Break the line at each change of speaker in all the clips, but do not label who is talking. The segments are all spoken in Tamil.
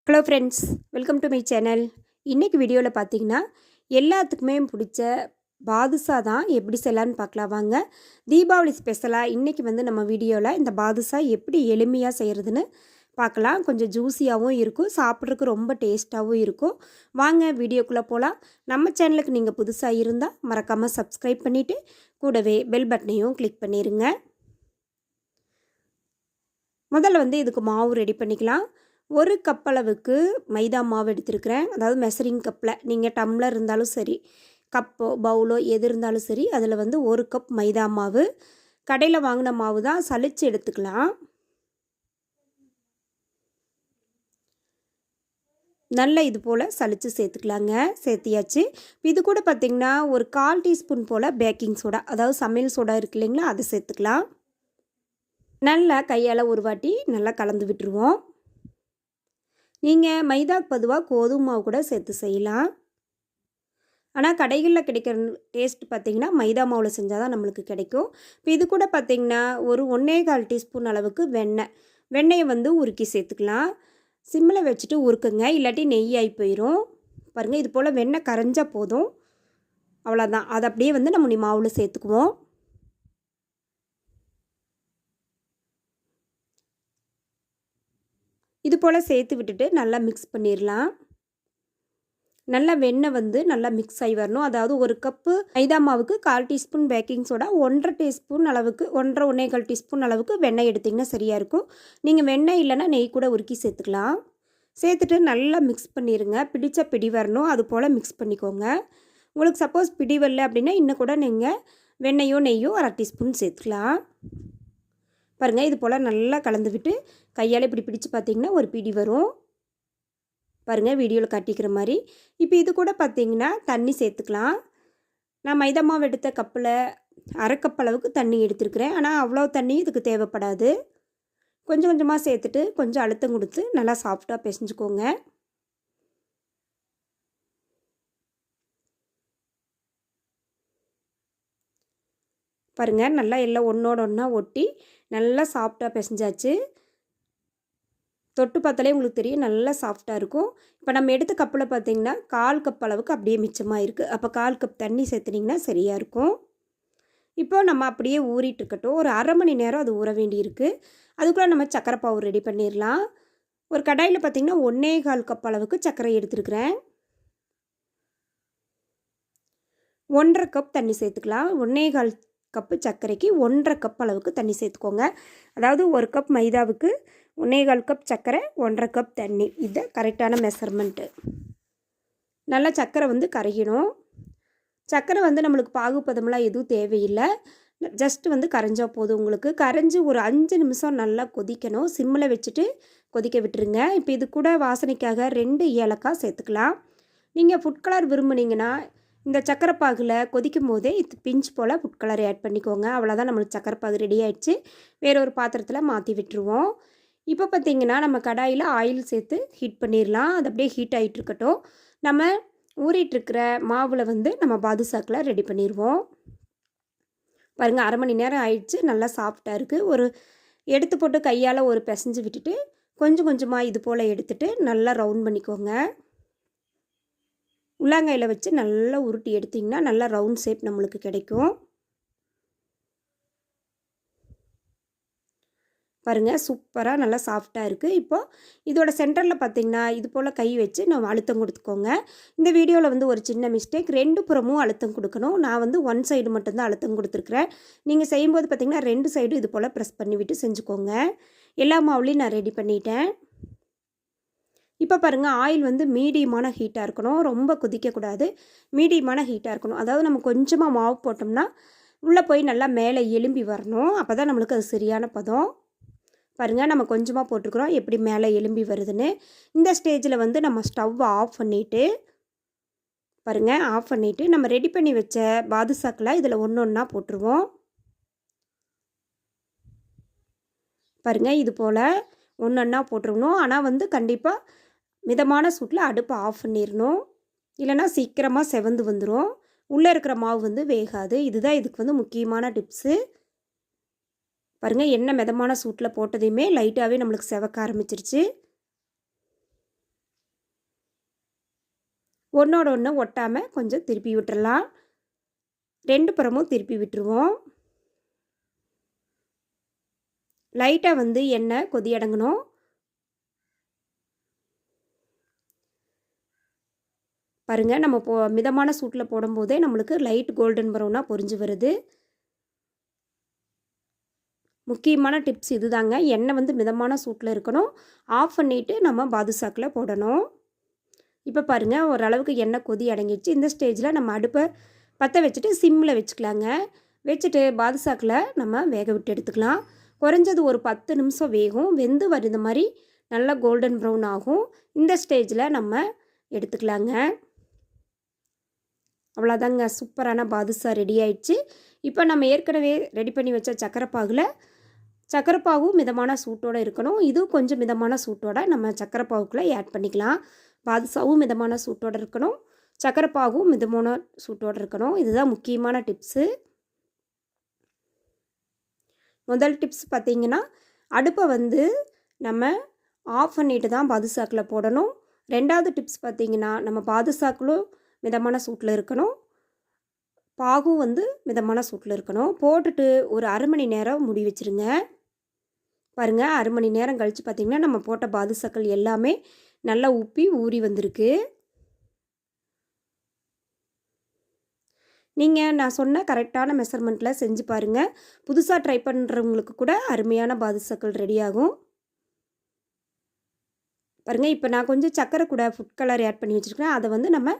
Hello friends, welcome to my channel. இன்றைக்கி வீடியோவில் பார்த்தீங்கன்னா எல்லாத்துக்குமே பிடிச்ச பாதுஷா தான் எப்படி செய்யலான்னு பார்க்கலாம் வாங்க. தீபாவளி ஸ்பெஷலாக இன்றைக்கி நம்ம வீடியோவில் இந்த பாதுஷா எப்படி எளிமையாக செய்கிறதுன்னு பார்க்கலாம். கொஞ்சம் ஜூஸியாகவும் இருக்கும், சாப்பிட்றதுக்கு ரொம்ப டேஸ்ட்டாகவும் இருக்கும். வாங்க வீடியோக்குள்ளே போகலாம். நம்ம சேனலுக்கு நீங்கள் புதுசாக இருந்தால் மறக்காமல் சப்ஸ்கிரைப் பண்ணிவிட்டு கூடவே பெல் பட்டனையும் கிளிக் பண்ணிடுங்க. முதல்ல இதுக்கு மாவு ரெடி பண்ணிக்கலாம். ஒரு கப் அளவுக்கு மைதா மாவு எடுத்துருக்கிறேன். அதாவது மெஷரிங் கப்பில், நீங்கள் டம்ளர் இருந்தாலும் சரி, கப்போ பவுலோ எது இருந்தாலும் சரி, அதில் ஒரு கப் மைதா மாவு. கடையில் வாங்கின மாவு தான், சலிச்சு எடுத்துக்கலாம். நல்லா இது போல் சலிச்சு சேர்த்துக்கலாங்க. சேர்த்தியாச்சு. இது கூட பார்த்திங்கன்னா ஒரு 1/4 டீஸ்பூன் போல் பேக்கிங் சோடா, அதாவது சமையல் சோடா இருக்குது இல்லைங்களா, அதை சேர்த்துக்கலாம். நல்லா கையால் ஒரு வாட்டி நல்லா கலந்து விட்டுருவோம். நீங்கள் மைதாக்கு பொதுவாக கோதுமை மாவு கூட சேர்த்து செய்யலாம். ஆனால் கடைகளில் கிடைக்கிற டேஸ்ட் பார்த்திங்கன்னா மைதா மாவில் செஞ்சால் தான் நம்மளுக்கு கிடைக்கும். இப்போ இது கூட பார்த்திங்கன்னா ஒரு 1/4 டீஸ்பூன் அளவுக்கு வெண்ணெயை உருக்கி சேர்த்துக்கலாம். சிம்மில் வச்சுட்டு உருக்குங்க, இல்லாட்டி நெய் ஆகி போயிடும். பாருங்கள், இது போல் வெண்ணெய் கரைஞ்சால் போதும், அவ்வளோதான். அதை அப்படியே நம்ம மாவில் சேர்த்துக்குவோம். இது போல் சேர்த்து விட்டுட்டு நல்லா மிக்ஸ் பண்ணிடலாம். நல்லா வெண்ணெய் நல்லா மிக்ஸ் ஆகி வரணும். அதாவது ஒரு கப்பு மைதா மாவுக்கு 1/4 டீஸ்பூன் பேக்கிங் சோடா, 1.5 டீஸ்பூன் அளவுக்கு 1.5 டீஸ்பூன் அளவுக்கு வெண்ணெய் எடுத்திங்கன்னா சரியாக இருக்கும். நீங்கள் வெண்ணெய் இல்லைன்னா நெய் கூட உருக்கி சேர்த்துக்கலாம். சேர்த்துட்டு நல்லா மிக்ஸ் பண்ணிடுங்க. பிடிச்ச பிடி வரணும், அது போல் மிக்ஸ் பண்ணிக்கோங்க. உங்களுக்கு சப்போஸ் பிடி வரல அப்படின்னா இன்னும் கூட நீங்கள் வெண்ணெயோ நெய்யோ 1/2 டீஸ்பூன் சேர்த்துக்கலாம். பாருங்கள், இது போல் நல்லா கலந்து விட்டு கையால் இப்படி பிடிச்சு பார்த்திங்கன்னா ஒரு பிடி வரும். பாருங்கள், வீடியோவில் காட்டிக்கிற மாதிரி. இப்போ இது கூட பார்த்திங்கன்னா தண்ணி சேர்த்துக்கலாம். நான் மைதா மாவு எடுத்த கப்பில் 1/2 கப் அளவுக்கு தண்ணி எடுத்துருக்கிறேன். ஆனால் அவ்வளோ தண்ணி இதுக்கு தேவைப்படாது. கொஞ்சம் கொஞ்சமாக சேர்த்துட்டு கொஞ்சம் அழுத்தம் கொடுத்து நல்லா சாஃப்டாக பிசைஞ்சுக்கோங்க. பாருங்கள், நல்லா எல்லாம் ஒன்றோட ஒன்றா ஒட்டி நல்லா சாஃப்டாக பிசைஞ்சாச்சு. தொட்டு பார்த்தாலே உங்களுக்கு தெரியும் நல்லா சாஃப்டாக இருக்கும். இப்போ நம்ம எடுத்த கப்பில் பார்த்திங்கன்னா 1/4 கப் அளவுக்கு அப்படியே மிச்சமாக இருக்குது. அப்போ 1/4 கப் தண்ணி சேர்த்துனிங்கன்னா சரியாக இருக்கும். இப்போ நம்ம அப்படியே ஊறிட்டுருக்கட்டும். ஒரு 1/2 மணி நேரம் அது ஊற வேண்டியிருக்கு. அதுக்குள்ளே நம்ம சர்க்கரை பாவு ரெடி பண்ணிடலாம். ஒரு கடாயில் பார்த்திங்கன்னா 1/4 கப் அளவுக்கு சர்க்கரை எடுத்துருக்கிறேன். 1.5 கப் தண்ணி சேர்த்துக்கலாம். 1/4 கப்பு சர்க்கரைக்கு 1.5 கப் அளவுக்கு தண்ணி சேர்த்துக்கோங்க. அதாவது ஒரு கப் மைதாவுக்கு 1/4 கப் சர்க்கரை, 1.5 கப் தண்ணி. இது கரெக்டான மெஷர்மெண்ட்டு. நல்லா சர்க்கரை கரையணும். சர்க்கரை நம்மளுக்கு பாகுபதமெல்லாம் எதுவும் தேவையில்லை. ஜஸ்ட் கரைஞ்சால் போதும். உங்களுக்கு கரைஞ்சி ஒரு 5 நிமிஷம் நல்லா கொதிக்கணும். சிம்மில் வச்சுட்டு கொதிக்க விட்டுருங்க. இப்போ இது கூட வாசனைக்காக 2 ஏலக்காய் சேர்த்துக்கலாம். நீங்கள் ஃபுட் கலர் விரும்புனீங்கன்னா இந்த சர்க்கரை பாகில் கொதிக்கும் போதே இது பிஞ்ச் போல் ஃபுட் கலர் ஆட் பண்ணிக்கோங்க. அவ்வளோதான், நம்மளுக்கு சர்க்கரை பாகு ரெடி ஆகிடுச்சு. வேறு ஒரு பாத்திரத்தில் மாற்றி விட்டுருவோம். இப்போ பார்த்திங்கன்னா நம்ம கடாயில் ஆயில் சேர்த்து ஹீட் பண்ணிடலாம். அது அப்படியே ஹீட் ஆகிட்டு இருக்கட்டும். நம்ம ஊறிட்டுருக்கிற மாவில் நம்ம பாதுஷாக்கில் ரெடி பண்ணிடுவோம். பாருங்கள், 1/2 மணி நேரம் ஆயிடுச்சு. நல்லா சாஃப்டாக இருக்குது. ஒரு எடுத்து போட்டு கையால் ஒரு பிசைஞ்சு விட்டுட்டு கொஞ்சம் கொஞ்சமாக இது போல் எடுத்துகிட்டு நல்லா ரவுண்ட் பண்ணிக்கோங்க. உள்ளங்கையில் வச்சு நல்லா உருட்டி எடுத்திங்கன்னா நல்லா ரவுண்ட் ஷேப் நம்மளுக்கு கிடைக்கும். பாருங்கள், சூப்பராக நல்லா சாஃப்டாக இருக்குது. இப்போது இதோட சென்டரில் பார்த்திங்கன்னா இது போல் கை வச்சு நம்ம அழுத்தம் கொடுத்துக்கோங்க. இந்த வீடியோவில் ஒரு சின்ன மிஸ்டேக், 2 புறமும் அழுத்தம் கொடுக்கணும். நான் 1 சைடு மட்டும்தான் அழுத்தம் கொடுத்துருக்குறேன். நீங்கள் செய்யும்போது பார்த்திங்கன்னா 2 சைடும் இது போல் ப்ரெஸ் பண்ணிவிட்டு செஞ்சுக்கோங்க. எல்லா மாவுலையும் நான் ரெடி பண்ணிட்டேன். இப்போ பாருங்கள், ஆயில் மீடியமான ஹீட்டாக இருக்கணும். ரொம்ப கொதிக்கக்கூடாது, மீடியமான ஹீட்டாக இருக்கணும். அதாவது நம்ம கொஞ்சமாக மாவு போட்டோம்னா உள்ளே போய் நல்லா மேலே எலும்பி வரணும். அப்போ தான் நம்மளுக்கு அது சரியான பதம். பாருங்கள், நம்ம கொஞ்சமாக போட்டிருக்கிறோம், எப்படி மேலே எலும்பி வருதுன்னு. இந்த ஸ்டேஜில் நம்ம ஸ்டவ்வை ஆஃப் பண்ணிவிட்டு பாருங்கள், ஆஃப் பண்ணிவிட்டு நம்ம ரெடி பண்ணி வச்ச பாதுஷாக்கில் இதில் ஒன்று ஒன்றா போட்டுருவோம். பாருங்கள், இது போல் ஒன்று ஒன்றா போட்டுருக்கணும். ஆனால் கண்டிப்பாக மிதமான சூட்டில் அடுப்பை ஆஃப் பண்ணிடணும். இல்லைனா சீக்கிரமாக செவந்து வந்துடும். உள்ளே இருக்கிற மாவு வேகாது. இதுதான் இதுக்கு முக்கியமான டிப்ஸு. பாருங்கள், எண்ணெய் மிதமான சூட்டில் போட்டதையுமே லைட்டாகவே நம்மளுக்கு செவக்க ஆரம்பிச்சிருச்சு. ஒன்றோட ஒன்று ஒட்டாமல் கொஞ்சம் திருப்பி விட்டுறலாம். 2 புறமும் திருப்பி விட்டுருவோம். லைட்டாக வந்து எண்ணெய் கொதி அடங்கணும். பாருங்கள், நம்ம மிதமான சூட்டில் போடும்போதே நம்மளுக்கு லைட் கோல்டன் ப்ரௌனாக பொரிஞ்சு வருது. முக்கியமான டிப்ஸ் இது தாங்க. எண்ணெய் வந்து மிதமான சூட்டில் இருக்கணும். ஆஃப் பண்ணிவிட்டு நம்ம பாதுஷாக்கில் போடணும். இப்போ பாருங்கள், ஓரளவுக்கு எண்ணெய் கொதி அடங்கிடுச்சு. இந்த ஸ்டேஜில் நம்ம அடுப்பை பற்ற வச்சுட்டு சிம்மில் வச்சுக்கலாங்க. வச்சுட்டு பாதுஷாக்கில் நம்ம வேக விட்டு எடுத்துக்கலாம். குறைஞ்சது ஒரு 10 நிமிஷம் வேகும். வெந்து வருது மாதிரி நல்லா கோல்டன் ப்ரௌன் ஆகும். இந்த ஸ்டேஜில் நம்ம எடுத்துக்கலாங்க. அவ்வளோதாங்க, சூப்பரான பாதுஷா ரெடி ஆயிடுச்சு. இப்போ நம்ம ஏற்கனவே ரெடி பண்ணி வச்ச சக்கரைப்பாகும் மிதமான சூட்டோடு இருக்கணும். இதுவும் கொஞ்சம் மிதமான சூட்டோட நம்ம சக்கரைப்பாவுக்குள்ளே ஆட் பண்ணிக்கலாம். பாதுஷாவும் மிதமான சூட்டோடு இருக்கணும், சக்கரைப்பாகும் மிதமான சூட்டோடு இருக்கணும். இதுதான் முக்கியமான டிப்ஸு. முதல் டிப்ஸ் பார்த்திங்கன்னா, அடுப்பை வந்து நம்ம ஆஃப் பண்ணிட்டு தான் பாதுஷாக்கில் போடணும். 2வது டிப்ஸ் பார்த்திங்கன்னா, நம்ம பாதுஷாக்களும் மிதமான சூட்டில் இருக்கணும், பாகும் வந்து மிதமான சூட்டில் இருக்கணும். போட்டுட்டு ஒரு அரை மணி நேரம் மூடி வச்சுருங்க. பாருங்கள், அரை மணி நேரம் கழித்து பார்த்திங்கன்னா நம்ம போட்ட பாதுஷாக்கள் எல்லாமே நல்லா உப்பி ஊறி வந்திருக்கு. நீங்கள் நான் சொன்ன கரெக்டான மெஷர்மெண்ட்டில் செஞ்சு பாருங்கள். புதுசாக ட்ரை பண்ணுறவங்களுக்கு கூட அருமையான பாதுஷாக்கள் ரெடி ஆகும். பாருங்கள், இப்போ நான் கொஞ்சம் சக்கரை கூட ஃபுட் கலர் ஆட் பண்ணி வச்சுருக்கேன். அதை வந்து நம்ம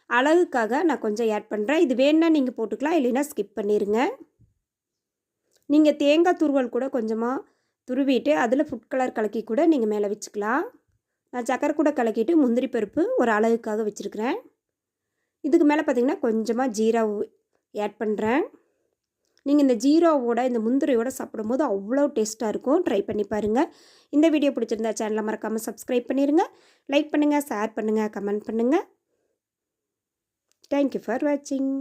அழகுக்காக நான் கொஞ்சம் ஆட் பண்ணுறேன். இது வேணுன்னா நீங்கள் போட்டுக்கலாம், இல்லைன்னா ஸ்கிப் பண்ணிடுங்க. நீங்கள் தேங்காய் துருவல் கூட கொஞ்சமாக துருவிட்டு அதில் ஃபுட் கலர் கலக்கி கூட நீங்கள் மேலே வச்சுக்கலாம். நான் சக்கரை கூட கலக்கிட்டு முந்திரி பருப்பு ஒரு அழகுக்காக வச்சுருக்கிறேன். இதுக்கு மேலே பார்த்திங்கன்னா கொஞ்சமாக ஜீரா ஆட் பண்ணுறேன். நீங்கள் இந்த ஜீராவோட இந்த முந்திரியோட சாப்பிடும்போது அவ்வளோ டேஸ்ட்டாக இருக்கும். ட்ரை பண்ணி பாருங்கள். இந்த வீடியோ பிடிச்சிருந்தா சேனலை மறக்காமல் சப்ஸ்கிரைப் பண்ணிடுங்க. லைக் பண்ணுங்கள், ஷேர் பண்ணுங்கள், கமெண்ட் பண்ணுங்கள். தேங்க்யூ ஃபார் வாட்சிங்.